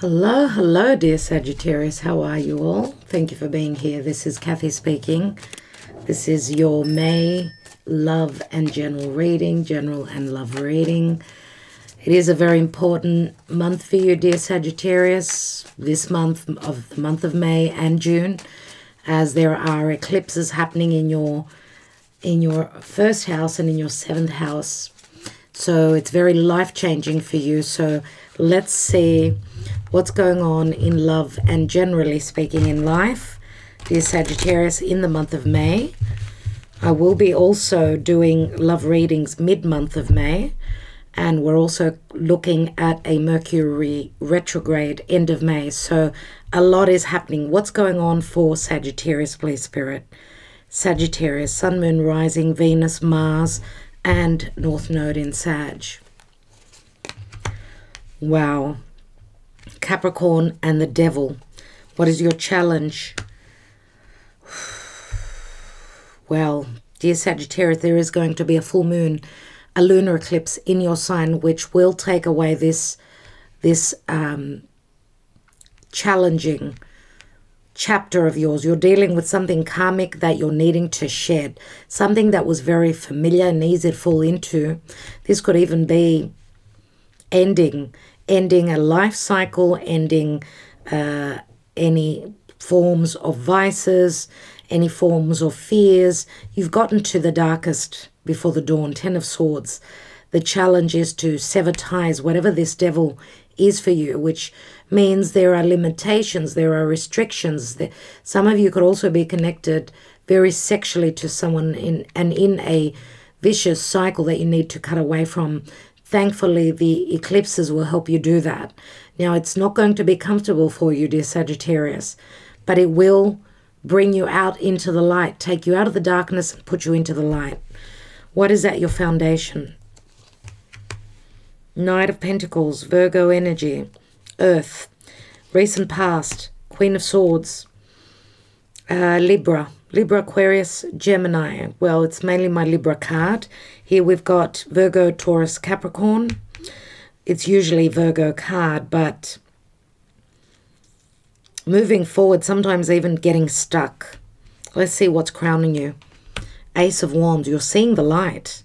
Hello, hello, dear Sagittarius. How are you all? Thank you for being here. This is Kathy speaking. This is your May love and general reading, general and love reading. It is a very important month for you, dear Sagittarius, this month of the month of May and June, as there are eclipses happening in your first house and in your seventh house. So it's very life-changing for you. So let's see what's going on in love and generally speaking in life, dear Sagittarius, in the month of May. I will be also doing love readings mid-month of May, and we're also looking at a Mercury retrograde end of May. So a lot is happening. What's going on for Sagittarius, please, Spirit? Sagittarius, Sun, Moon, Rising, Venus, Mars, and North Node in Sag. Wow. Capricorn and the Devil. What is your challenge? Well, dear Sagittarius, there is going to be a full moon, a lunar eclipse in your sign, which will take away this challenging chapter of yours. You're dealing with something karmic that you're needing to shed, something that was very familiar and easy to fall into. This could even be ending a life cycle, ending any forms of vices, any forms of fears. You've gotten to the darkest before the dawn. 10 of Swords. The challenge is to sever ties, whatever this devil is for you, which means there are limitations, there are restrictions. Some of you could also be connected very sexually to someone in a vicious cycle that you need to cut away from. Thankfully, the eclipses will help you do that. Now, it's not going to be comfortable for you, dear Sagittarius, but it will bring you out into the light, take you out of the darkness and put you into the light. What is at your foundation? Knight of Pentacles, Virgo energy, Earth, recent past, Queen of Swords, Libra, Aquarius, Gemini. Well, it's mainly my Libra card. Here we've got Virgo, Taurus, Capricorn. It's usually Virgo card, but moving forward, sometimes even getting stuck. Let's see what's crowning you. Ace of Wands, you're seeing the light.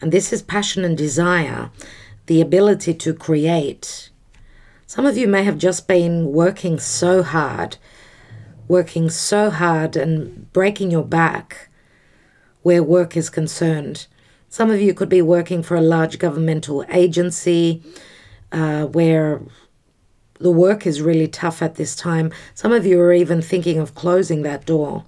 And this is passion and desire, the ability to create. Some of you may have just been working so hard and breaking your back where work is concerned. Some of you could be working for a large governmental agency where the work is really tough at this time. Some of you are even thinking of closing that door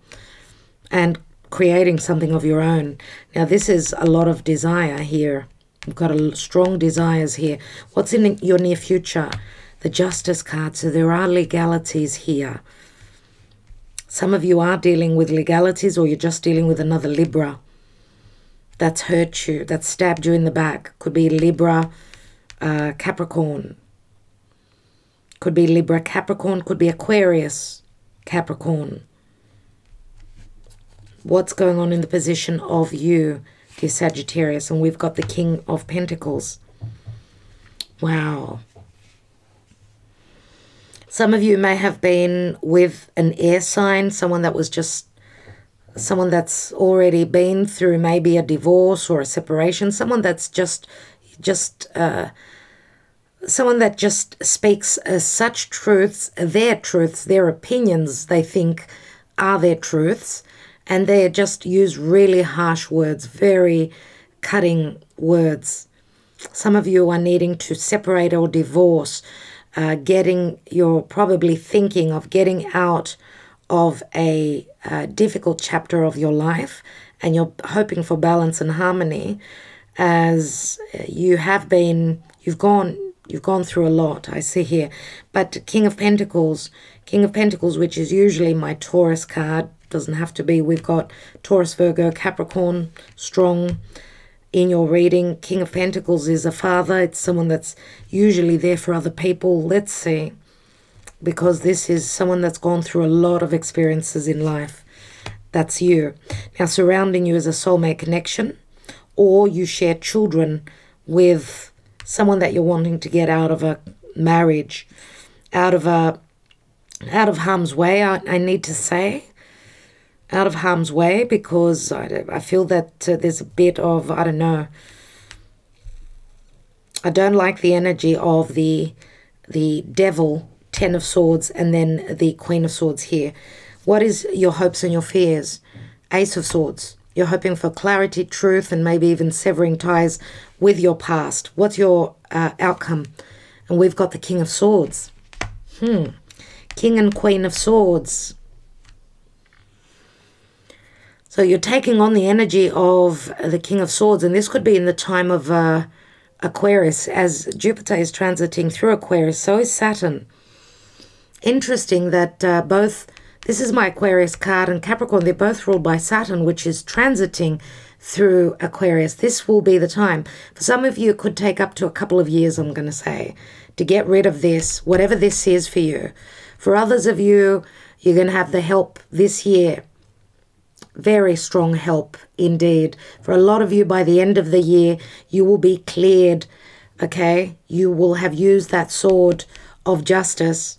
and creating something of your own. Now, this is a lot of desire here. You've got a strong desires here. What's in your near future? The Justice card. So there are legalities here. Some of you are dealing with legalities, or you're just dealing with another Libra that's hurt you, that stabbed you in the back. Could be Libra, Capricorn. Could be Libra, Capricorn. Could be Aquarius, Capricorn. What's going on in the position of you, dear Sagittarius? And we've got the King of Pentacles. Wow. Some of you may have been with an air sign, someone that's already been through maybe a divorce or a separation, someone that's someone that just speaks such truths, their opinions they think are their truths, and they just use really harsh words, very cutting words. Some of you are needing to separate or divorce, you're probably thinking of getting out of a difficult chapter of your life, and you're hoping for balance and harmony, as you've gone through a lot, I see here. But King of Pentacles, which is usually my Taurus card, doesn't have to be. We've got Taurus, Virgo, Capricorn, strong in your reading. King of Pentacles is a father. It's someone that's usually there for other people. Let's see. Because this is someone that's gone through a lot of experiences in life. That's you. Now, surrounding you is a soulmate connection, or you share children with someone that you're wanting to get out of a marriage, out of harm's way, I need to say. Out of harm's way, because I feel that there's a bit of, I don't know, I don't like the energy of the devil, 10 of swords, and then the Queen of Swords here. What is your hopes and your fears? Ace of Swords. You're hoping for clarity, truth, and maybe even severing ties with your past. What's your outcome? And we've got the King of Swords. King and Queen of Swords. So you're taking on the energy of the King of Swords, and this could be in the time of Aquarius, as Jupiter is transiting through Aquarius. So is Saturn. Interesting that both, this is my Aquarius card, and Capricorn, they're both ruled by Saturn, which is transiting through Aquarius. This will be the time. For some of you, it could take up to a couple of years, I'm going to say, to get rid of this, whatever this is for you. For others of you, you're going to have the help this year. Very strong help indeed. For a lot of you, by the end of the year, you will be cleared, okay? You will have used that sword of justice.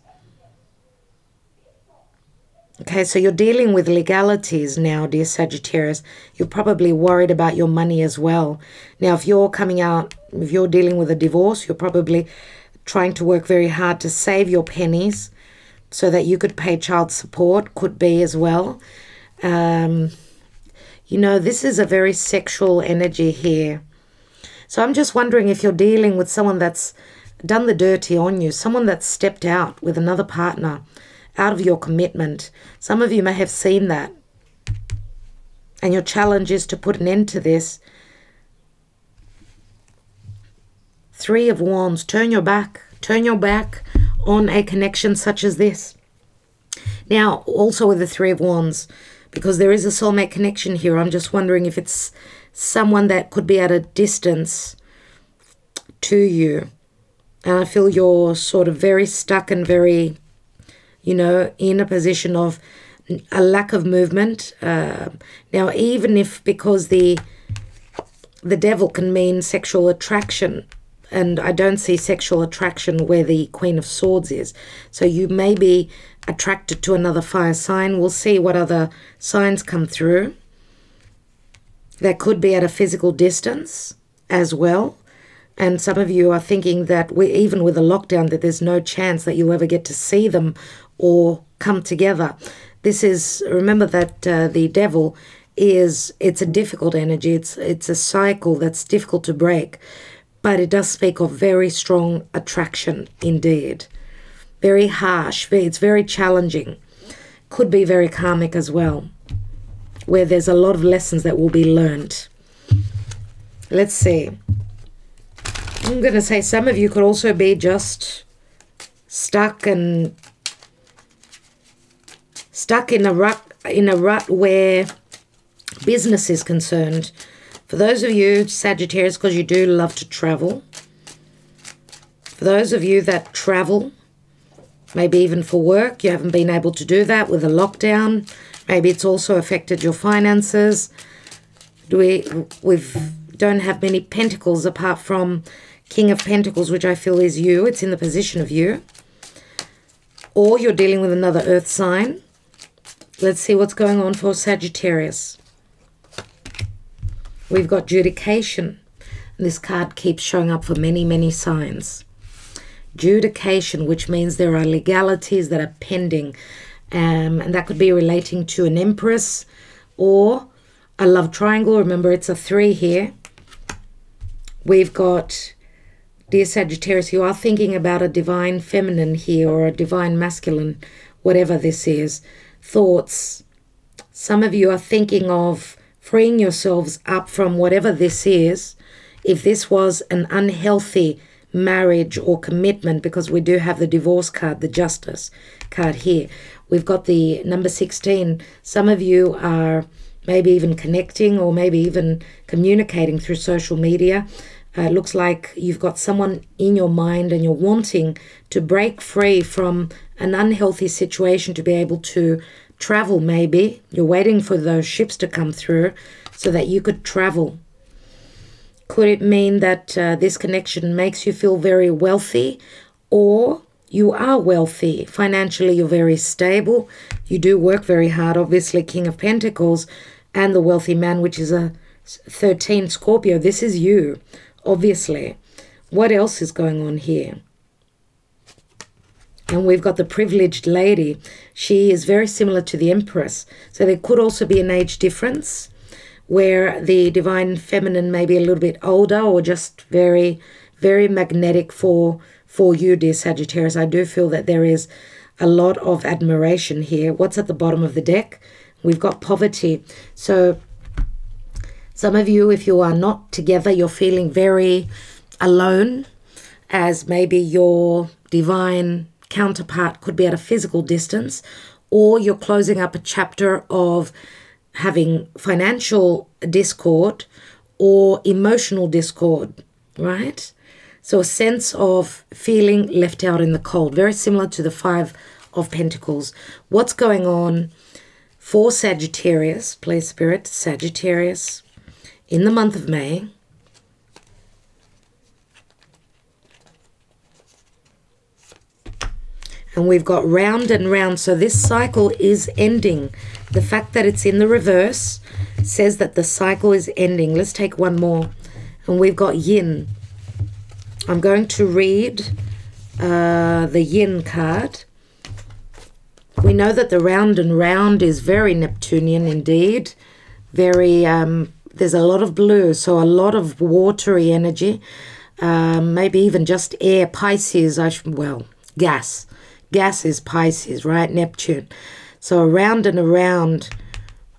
Okay, so you're dealing with legalities now, dear Sagittarius. You're probably worried about your money as well. Now, if you're coming out, if you're dealing with a divorce, you're probably trying to work very hard to save your pennies so that you could pay child support, could be as well. You know, this is a very sexual energy here. So I'm just wondering if you're dealing with someone that's done the dirty on you, someone that's stepped out with another partner, out of your commitment. Some of you may have seen that. And your challenge is to put an end to this. Three of Wands. Turn your back. Turn your back on a connection such as this. Now, also with the Three of Wands, because there is a soulmate connection here, I'm just wondering if it's someone that could be at a distance to you. And I feel you're sort of very stuck and very, you know, in a position of a lack of movement. Now, even if, because the devil can mean sexual attraction, and I don't see sexual attraction where the Queen of Swords is. So you may be attracted to another fire sign. We'll see what other signs come through. That could be at a physical distance as well. And some of you are thinking that even with a lockdown, that there's no chance that you'll ever get to see them or come together. This is, remember that the devil is, it's a difficult energy. It's a cycle that's difficult to break. But it does speak of very strong attraction indeed. Very harsh. It's very challenging. Could be very karmic as well, where there's a lot of lessons that will be learned. Let's see. I'm going to say some of you could also be just stuck in a rut where business is concerned. For those of you, Sagittarius, because you do love to travel. For those of you that travel, maybe even for work, you haven't been able to do that with a lockdown. Maybe it's also affected your finances. We don't have many pentacles apart from King of Pentacles, which I feel is you. It's in the position of you. Or you're dealing with another earth sign. Let's see what's going on for Sagittarius. We've got Judication. And this card keeps showing up for many, many signs. Judication, which means there are legalities that are pending. And that could be relating to an empress or a love triangle. Remember, it's a 3 here. We've got, dear Sagittarius, you are thinking about a divine feminine here or a divine masculine, whatever this is. Thoughts. Some of you are thinking of freeing yourselves up from whatever this is. If this was an unhealthy marriage or commitment, because we do have the divorce card, the justice card here. We've got the number 16. Some of you are maybe even connecting or maybe even communicating through social media. It looks like you've got someone in your mind and you're wanting to break free from an unhealthy situation to be able to travel maybe. You're waiting for those ships to come through so that you could travel. Could it mean that this connection makes you feel very wealthy, or you are wealthy? Financially, you're very stable. You do work very hard. Obviously, King of Pentacles and the wealthy man, which is a 13 Scorpio. This is you, obviously. What else is going on here? And we've got the privileged lady. She is very similar to the Empress. So there could also be an age difference where the divine feminine may be a little bit older, or just very, very magnetic for you, dear Sagittarius. I do feel that there is a lot of admiration here. What's at the bottom of the deck? We've got poverty. So some of you, if you are not together, you're feeling very alone, as maybe your divine counterpart could be at a physical distance, or you're closing up a chapter of having financial discord or emotional discord, right? So a sense of feeling left out in the cold, very similar to the Five of Pentacles. What's going on for Sagittarius, please Spirit, Sagittarius, in the month of May? And we've got round and round. So this cycle is ending. The fact that it's in the reverse says that the cycle is ending. Let's take one more. And we've got yin. I'm going to read the yin card. We know that the round and round is very Neptunian indeed. Very, there's a lot of blue, so a lot of watery energy. Maybe even just air, Pisces, well, gas. Gas is Pisces, right? Neptune. So around and around,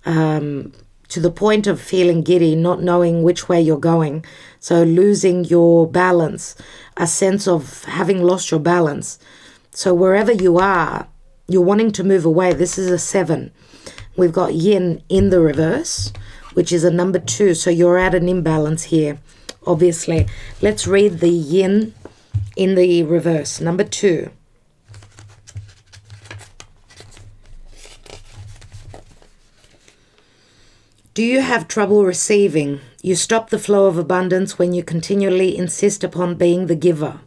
to the point of feeling giddy, not knowing which way you're going. So losing your balance, a sense of having lost your balance. So wherever you are, you're wanting to move away. This is a 7. We've got yin in the reverse, which is a number 2. So you're at an imbalance here, obviously. Let's read the yin in the reverse, number 2. Do you have trouble receiving? You stop the flow of abundance when you continually insist upon being the giver.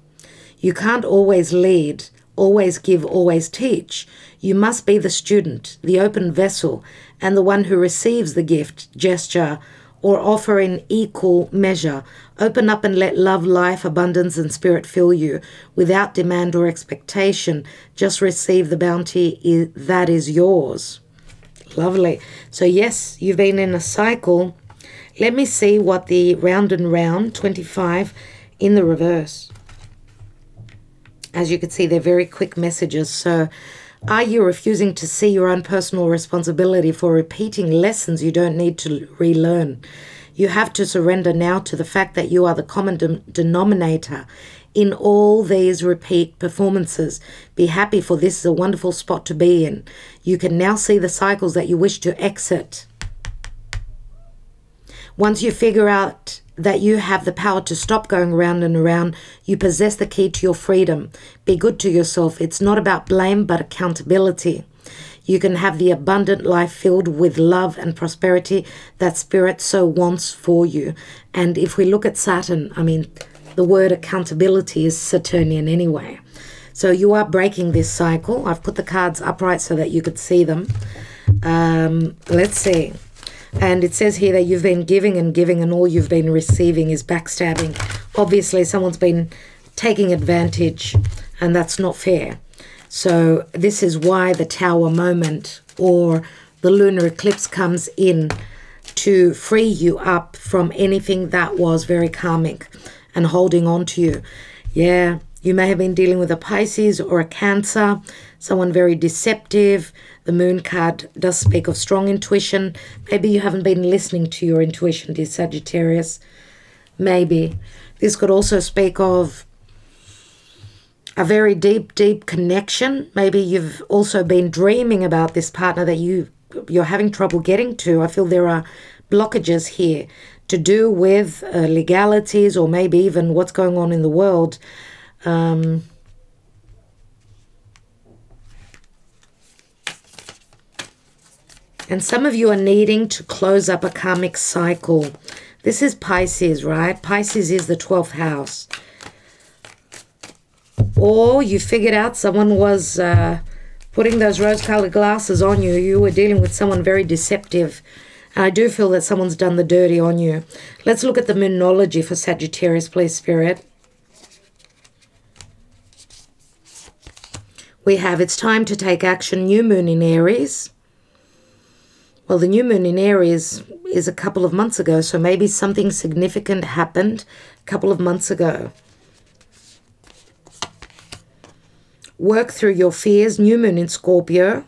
You can't always lead, always give, always teach. You must be the student, the open vessel, and the one who receives the gift, gesture, or offer in equal measure. Open up and let love, life, abundance, and spirit fill you without demand or expectation. Just receive the bounty that is yours. Lovely. So yes, you've been in a cycle. Let me see what the round and round, 25, in the reverse. As you can see, they're very quick messages. So are you refusing to see your own personal responsibility for repeating lessons you don't need to relearn? You have to surrender now to the fact that you are the common denominator in all these repeat performances. Be happy, for this is a wonderful spot to be in. You can now see the cycles that you wish to exit. Once you figure out that you have the power to stop going round and around, you possess the key to your freedom. Be good to yourself. It's not about blame, but accountability. You can have the abundant life filled with love and prosperity that Spirit so wants for you. And if we look at Saturn, I mean, the word accountability is Saturnian anyway. So you are breaking this cycle. I've put the cards upright so that you could see them. Let's see. And it says here that you've been giving and all you've been receiving is backstabbing. Obviously, someone's been taking advantage, and that's not fair. So this is why the Tower moment or the lunar eclipse comes in, to free you up from anything that was very karmic and holding on to you. Yeah, you may have been dealing with a Pisces or a Cancer, someone very deceptive. The Moon card does speak of strong intuition. Maybe you haven't been listening to your intuition, dear Sagittarius. Maybe. This could also speak of a very deep, deep connection. Maybe you've also been dreaming about this partner that you're having trouble getting to. I feel there are blockages here to do with legalities, or maybe even what's going on in the world. And some of you are needing to close up a karmic cycle. This is Pisces, right? Pisces is the 12th house. Or you figured out someone was putting those rose-colored glasses on you. You were dealing with someone very deceptive. And I do feel that someone's done the dirty on you. Let's look at the moonology for Sagittarius, please, Spirit. We have, it's time to take action, new moon in Aries. Well, the new moon in Aries is a couple of months ago, so maybe something significant happened a couple of months ago. Work through your fears, new moon in Scorpio.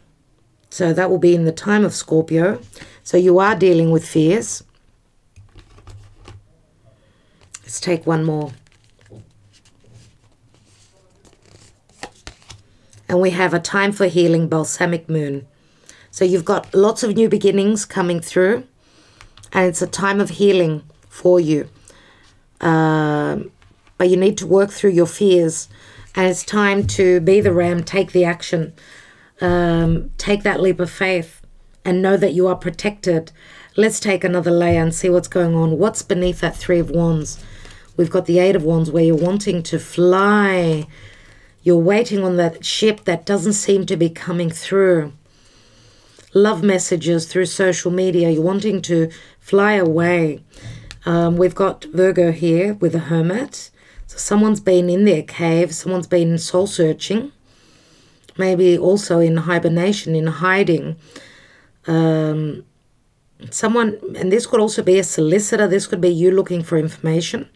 So that will be in the time of Scorpio. So you are dealing with fears. Let's take one more. And we have a time for healing, balsamic moon. So you've got lots of new beginnings coming through. And it's a time of healing for you. But you need to work through your fears. And it's time to be the ram, take the action. Take that leap of faith. And know that you are protected. Let's take another layer and see what's going on. What's beneath that 3 of Wands? We've got the 8 of Wands where you're wanting to fly. You're waiting on that ship that doesn't seem to be coming through. Love messages through social media. You're wanting to fly away. We've got Virgo here with a hermit. So someone's been in their cave. Someone's been soul searching. Maybe also in hibernation, in hiding. Someone, and this could also be a solicitor. This could be you looking for information.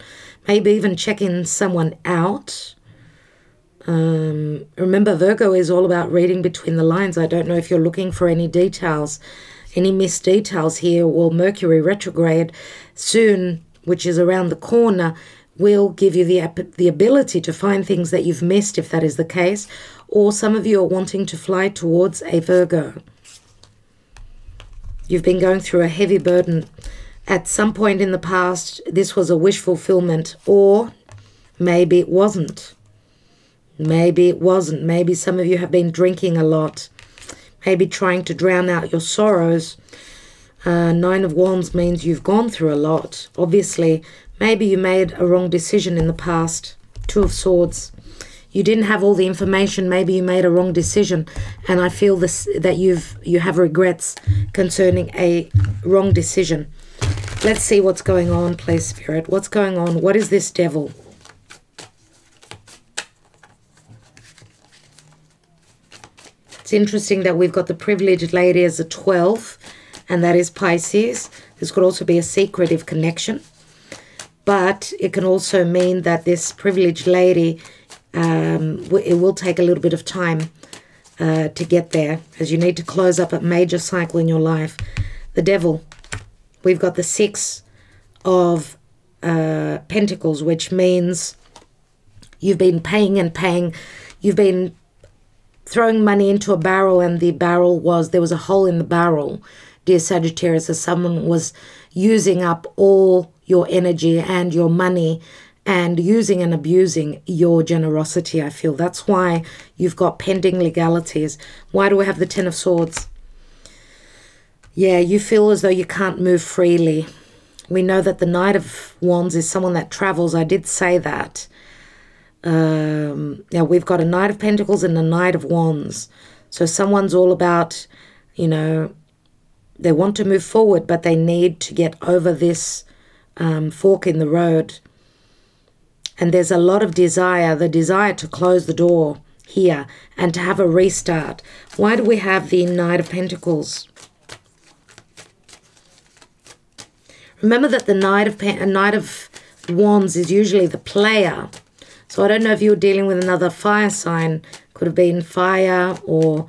Maybe even checking someone out. Remember, Virgo is all about reading between the lines. I don't know if you're looking for any details, any missed details here. Well, Mercury retrograde soon, which is around the corner, will give you the ability to find things that you've missed, if that is the case. Or some of you are wanting to fly towards a Virgo. You've been going through a heavy burden. At some point in the past, this was a wish fulfillment, or maybe it wasn't. Maybe it wasn't. Maybe some of you have been drinking a lot. Maybe trying to drown out your sorrows. 9 of Wands means you've gone through a lot. Obviously, maybe you made a wrong decision in the past. 2 of Swords. You didn't have all the information. Maybe you made a wrong decision. And I feel that you have regrets concerning a wrong decision. Let's see what's going on, please, Spirit. What's going on? What is this devil? It's interesting that we've got the privileged lady as a 12, and that is Pisces. This could also be a secretive connection. But it can also mean that this privileged lady, it will take a little bit of time to get there, as you need to close up a major cycle in your life. The devil. We've got the 6 of Pentacles, which means you've been paying and paying. You've been throwing money into a barrel, and the barrel there was a hole in the barrel, dear Sagittarius, as someone was using up all your energy and your money and using and abusing your generosity, I feel. That's why you've got pending legalities. Why do we have the 10 of Swords? Yeah, you feel as though you can't move freely. We know that the Knight of Wands is someone that travels. I did say that. Now, we've got a Knight of Pentacles and a Knight of Wands. So someone's all about, you know, they want to move forward, but they need to get over this fork in the road. And there's a lot of desire, the desire to close the door here and to have a restart. Why do we have the Knight of Pentacles? Remember that the Knight of Wands is usually the player. So I don't know if you were dealing with another fire sign. Could have been fire or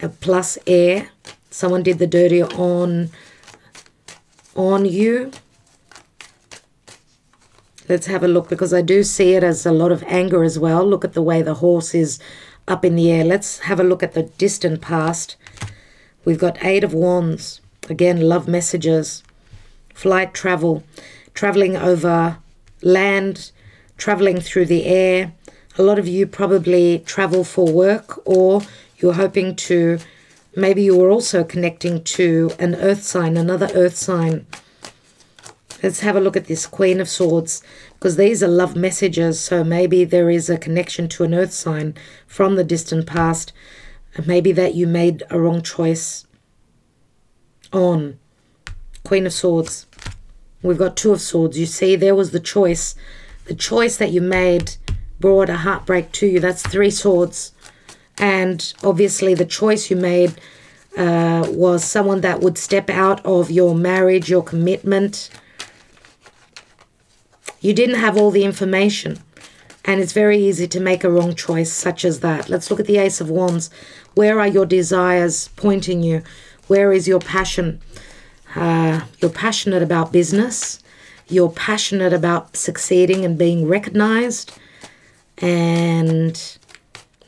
a plus air. Someone did the dirty on you. Let's have a look, because I do see it as a lot of anger as well. Look at the way the horse is up in the air. Let's have a look at the distant past. We've got 8 of Wands. Again, love messages. Flight travel. Traveling over land. Traveling through the air. A lot of you probably travel for work, or you're hoping to, maybe you were also connecting to an earth sign, another earth sign. Let's have a look at this Queen of Swords, because these are love messages. So maybe there is a connection to an earth sign from the distant past. Maybe that you made a wrong choice on. Queen of Swords. We've got Two of Swords. You see, there was the choice. The choice that you made brought a heartbreak to you. That's Three Swords. And obviously the choice you made was someone that would step out of your marriage, your commitment. You didn't have all the information, and it's very easy to make a wrong choice such as that. Let's look at the Ace of Wands. Where are your desires pointing you? Where is your passion? You're passionate about business. You're passionate about succeeding and being recognized. And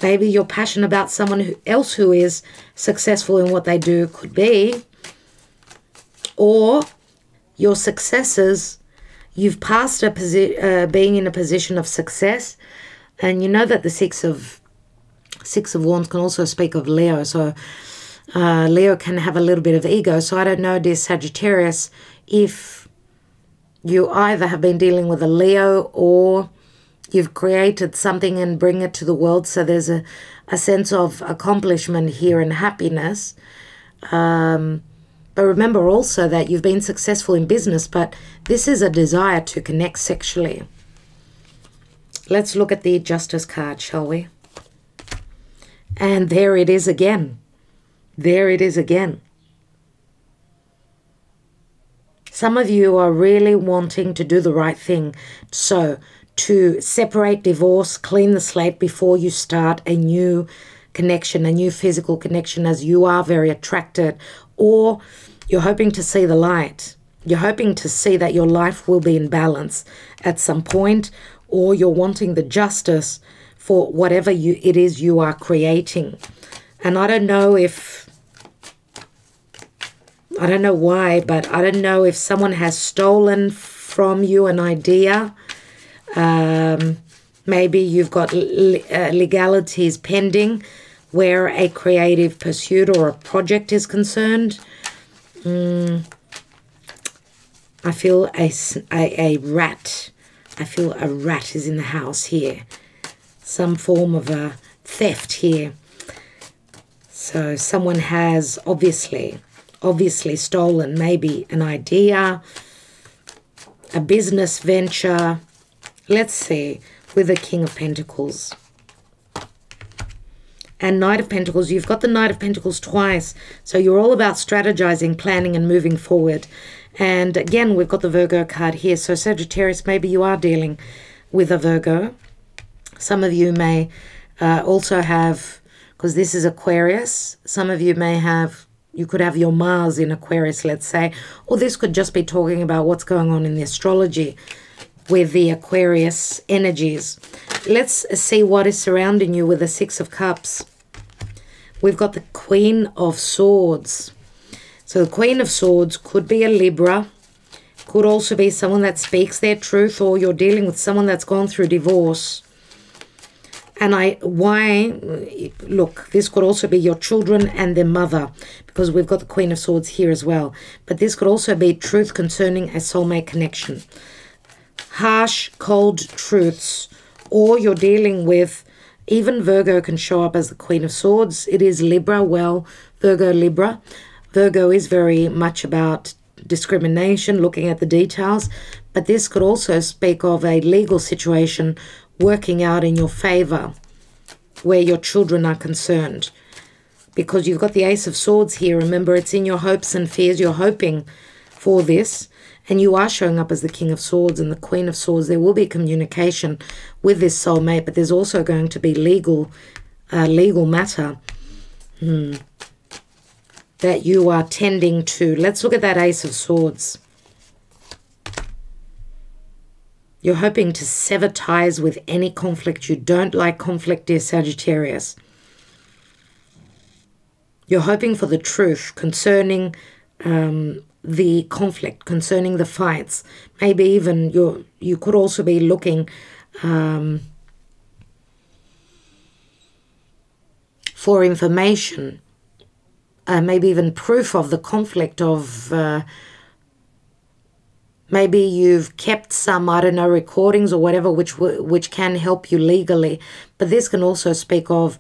maybe you're passionate about someone else who is successful in what they do, could be. Or your successes, you've passed being in a position of success. And you know that the Six of Wands can also speak of Leo. So Leo can have a little bit of ego. So I don't know, dear Sagittarius, if you either have been dealing with a Leo or you've created something and bring it to the world. So there's a sense of accomplishment here and happiness. But remember also that you've been successful in business, but this is a desire to connect sexually. Let's look at the Justice card, shall we? And there it is again. There it is again. Some of you are really wanting to do the right thing. So to separate, divorce, clean the slate before you start a new connection, a new physical connection, as you are very attracted, or you're hoping to see the light. You're hoping to see that your life will be in balance at some point, or you're wanting the justice for whatever it is you are creating. And I don't know why, but I don't know if someone has stolen from you an idea. Maybe you've got legalities pending where a creative pursuit or a project is concerned. I feel a rat. I feel a rat is in the house here. Some form of a theft here. So someone has obviously stolen maybe an idea, a business venture. Let's see, with the King of Pentacles. And Knight of Pentacles, you've got the Knight of Pentacles twice. So you're all about strategizing, planning, and moving forward. And again, we've got the Virgo card here. So Sagittarius, maybe you are dealing with a Virgo. Some of you may also have, because this is Aquarius, some of you may have, you could have your Mars in Aquarius, let's say. Or this could just be talking about what's going on in the astrology with the Aquarius energies. Let's see what is surrounding you with the Six of Cups. We've got the Queen of Swords. So the Queen of Swords could be a Libra, could also be someone that speaks their truth, or you're dealing with someone that's gone through divorce. And look, this could also be your children and their mother, because we've got the Queen of Swords here as well. But this could also be truth concerning a soulmate connection. Harsh, cold truths, or you're dealing with, even Virgo can show up as the Queen of Swords. It is Libra, well, Virgo, Libra. Virgo is very much about discrimination, looking at the details, but this could also speak of a legal situation working out in your favor where your children are concerned. Because you've got the Ace of Swords here. Remember, it's in your hopes and fears. You're hoping for this. And you are showing up as the King of Swords and the Queen of Swords. There will be communication with this soulmate, but there's also going to be legal matter that you are tending to. Let's look at that Ace of Swords. You're hoping to sever ties with any conflict. You don't like conflict, dear Sagittarius. You're hoping for the truth concerning the conflict, concerning the fights. Maybe even you could also be looking for information, maybe even proof of the conflict, of Maybe you've kept some, I don't know, recordings or whatever, which can help you legally. But this can also speak of,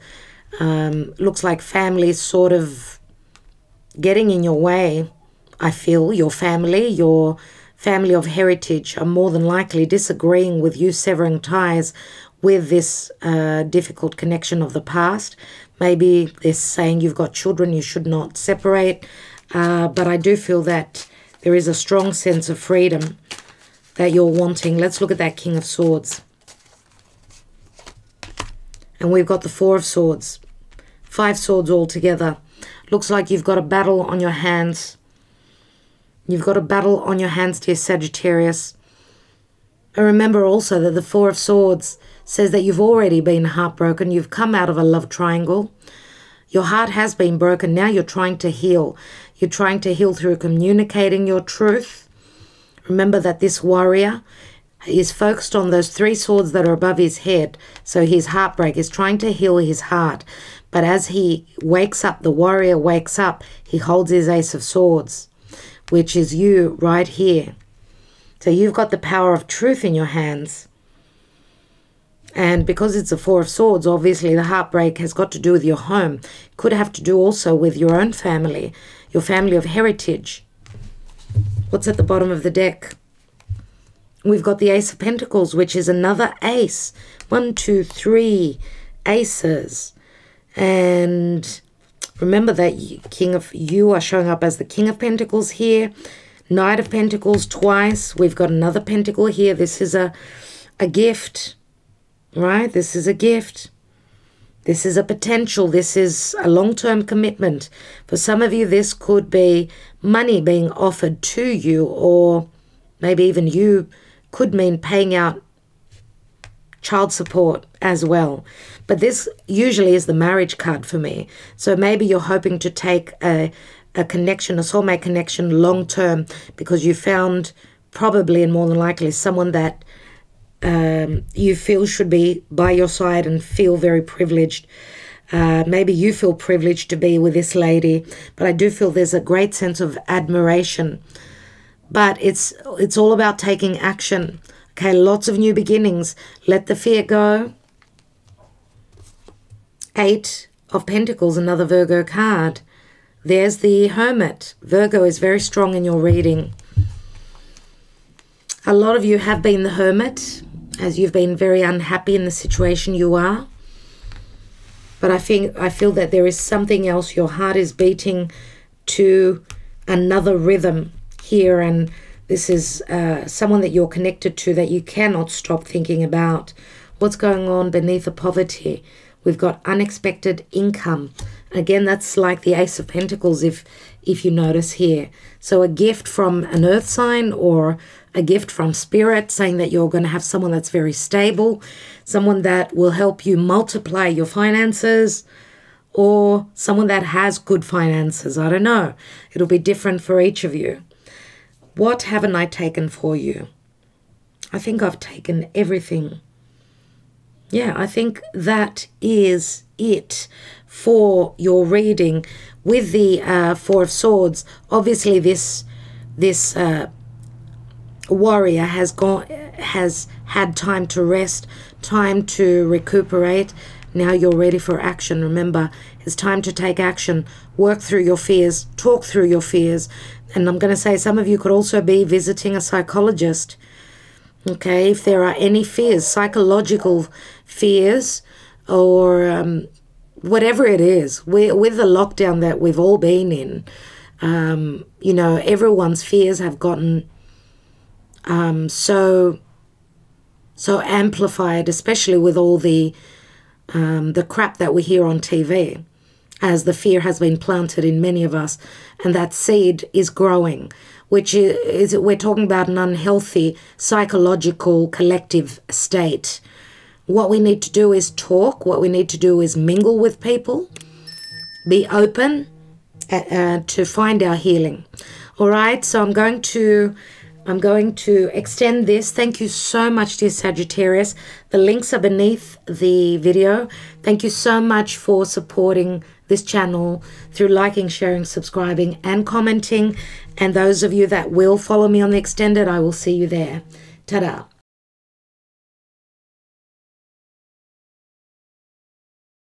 looks like families sort of getting in your way. I feel your family of heritage are more than likely disagreeing with you severing ties with this difficult connection of the past. Maybe they're saying you've got children, you should not separate. But I do feel that there is a strong sense of freedom that you're wanting. Let's look at that King of Swords. And we've got the Four of Swords. 5 swords all together. Looks like you've got a battle on your hands. You've got a battle on your hands, dear Sagittarius. And remember also that the Four of Swords says that you've already been heartbroken. You've come out of a love triangle. Your heart has been broken. Now you're trying to heal. You're trying to heal through communicating your truth. Remember that this warrior is focused on those 3 swords that are above his head. So his heartbreak is trying to heal his heart. But as he wakes up, the warrior wakes up, he holds his Ace of Swords, which is you right here. So you've got the power of truth in your hands. And because it's a Four of Swords, obviously the heartbreak has got to do with your home. Could have to do also with your own family, your family of heritage. What's at the bottom of the deck? We've got the Ace of Pentacles, which is another ace. 1, 2, 3 aces. And remember that you are showing up as the King of Pentacles here. Knight of Pentacles twice. We've got another pentacle here. This is a gift, right? This is a gift. This is a potential. This is a long-term commitment. For some of you, this could be money being offered to you, or maybe even you could mean paying out child support as well. But this usually is the marriage card for me. So maybe you're hoping to take a connection, a soulmate connection long-term, because you found probably and more than likely someone that you feel should be by your side and feel very privileged. Maybe you feel privileged to be with this lady, but I do feel there's a great sense of admiration. But it's all about taking action. Okay, lots of new beginnings. Let the fear go. 8 of Pentacles, another Virgo card. There's the Hermit. Virgo is very strong in your reading. A lot of you have been the Hermit, as you've been very unhappy in the situation you are. But I feel that there is something else. Your heart is beating to another rhythm here, and this is someone that you're connected to that you cannot stop thinking about. What's going on beneath the poverty? We've got unexpected income. Again, that's like the Ace of Pentacles if you notice here. So a gift from an earth sign or a gift from spirit saying that you're going to have someone that's very stable, someone that will help you multiply your finances, or someone that has good finances. I don't know. It'll be different for each of you. What haven't I taken for you? I think I've taken everything. Yeah, I think that is it for your reading with the Four of Swords. Obviously, this warrior has had time to rest, time to recuperate. Now you're ready for action. Remember, it's time to take action. Work through your fears. Talk through your fears. And I'm going to say some of you could also be visiting a psychologist. Okay, if there are any fears, psychological fears, or whatever it is, with the lockdown that we've all been in, you know, everyone's fears have gotten so amplified, especially with all the crap that we hear on TV, as the fear has been planted in many of us, and that seed is growing, which is we're talking about an unhealthy psychological collective state. What we need to do is talk. What we need to do is mingle with people, be open to find our healing. All right, so I'm going to extend this. Thank you so much, dear Sagittarius. The links are beneath the video. Thank you so much for supporting this channel through liking, sharing, subscribing, and commenting. And those of you that will follow me on the extended, I will see you there. Ta-da.